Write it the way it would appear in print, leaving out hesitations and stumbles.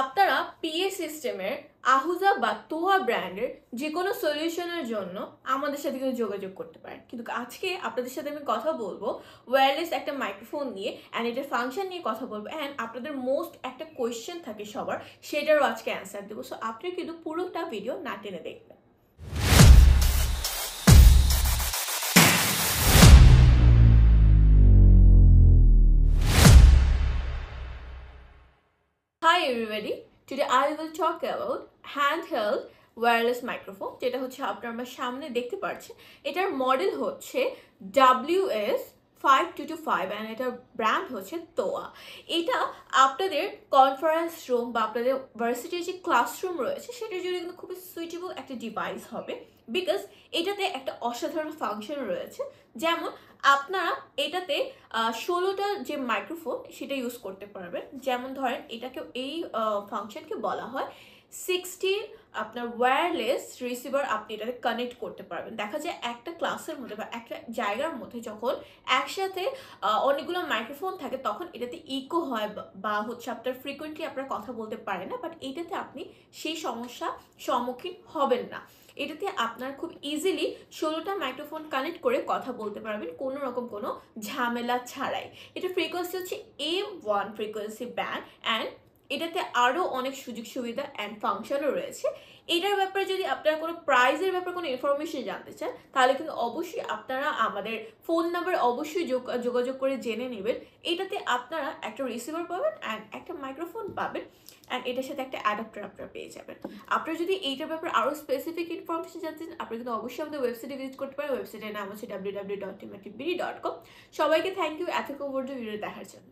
আপনারা পিএ সিস্টেমের আহুজা বা তোয়া ব্র্যান্ডের যে কোনো সলিউশনের জন্য আমাদের সাথে কিন্তু যোগাযোগ করতে পারেন। কিন্তু আজকে আপনাদের সাথে আমি কথা বলবো ওয়্যারলেস একটা মাইক্রোফোন নিয়ে অ্যান্ড এটার ফাংশন নিয়ে কথা বলবো অ্যান্ড আপনাদের মোস্ট একটা কোয়েশ্চেন থাকে সবার, সেটারও আজকে অ্যান্সার দেবো। সো আপনি কিন্তু পুরোটা ভিডিও না টেনে দেখবেন। Hi everybody, today I will talk about handheld wireless microphone যেটা হচ্ছে আপনারা আমার সামনে দেখতে পাচ্ছেন। এটার মডেল হচ্ছে WS5225 and এটার ব্র্যান্ড হচ্ছে তোয়া। এটা আপনাদের কনফারেন্স রুম বা আপনাদের ভার্সিটির যে ক্লাসরুম রয়েছে সেটার জন্য কিন্তু খুবই সুইটেবল একটা ডিভাইস হবে, বিকজ এটাতে একটা অসাধারণ ফাংশন রয়েছে। যেমন আপনারা এটাতে 16টা যে মাইক্রোফোন সেটা ইউজ করতে পারবেন। যেমন ধরেন এটাকে এই ফাংশনকে বলা হয় 16 আপনার ওয়্যারলেস রিসিভার আপনি এটাতে কানেক্ট করতে পারবেন। দেখা যায় একটা ক্লাসের মধ্যে বা একটা জায়গার মধ্যে যখন একসাথে অনেকগুলো মাইক্রোফোন থাকে তখন এটাতে ইকো হয় বা হচ্ছে আপনার ফ্রিকোয়েন্টলি আপনারা কথা বলতে পারেন না, বাট এটাতে আপনি সেই সমস্যা সম্মুখীন হবেন না। এটাতে আপনার খুব ইজিলি 16টা মাইক্রোফোন কানেক্ট করে কথা বলতে পারবেন কোনো রকম কোনো ঝামেলা ছাড়াই। এটা ফ্রিকোয়েন্সি হচ্ছে M1 ফ্রিকোয়েন্সি ব্যান্ড অ্যান্ড এটাতে আরও অনেক সুযোগ সুবিধা অ্যান্ড ফাংশনও রয়েছে। এটার ব্যাপারে যদি আপনারা কোনো প্রাইজের ব্যাপারে কোনো ইনফরমেশন জানতে চান তাহলে কিন্তু অবশ্যই আপনারা আমাদের ফোন নাম্বার অবশ্যই যোগাযোগ করে জেনে নেবেন। এটাতে আপনারা একটা রিসিভার পাবেন অ্যান্ড একটা মাইক্রোফোন পাবেন অ্যান্ড এটার সাথে একটা অ্যাডাপ্টার আপনারা পেয়ে যাবেন। আপনারা যদি এইটার ব্যাপারে আরও স্পেসিফিক ইনফরমেশন জানতে চান আপনারা কিন্তু অবশ্যই আমাদের ওয়েবসাইটে ভিজিট করতে পারেন। ওয়েবসাইটের নাম হচ্ছে www.timatbd.com। সবাইকে থ্যাংক ইউ এতক্ষণ পর্যন্ত ভিডিও দেখার জন্য।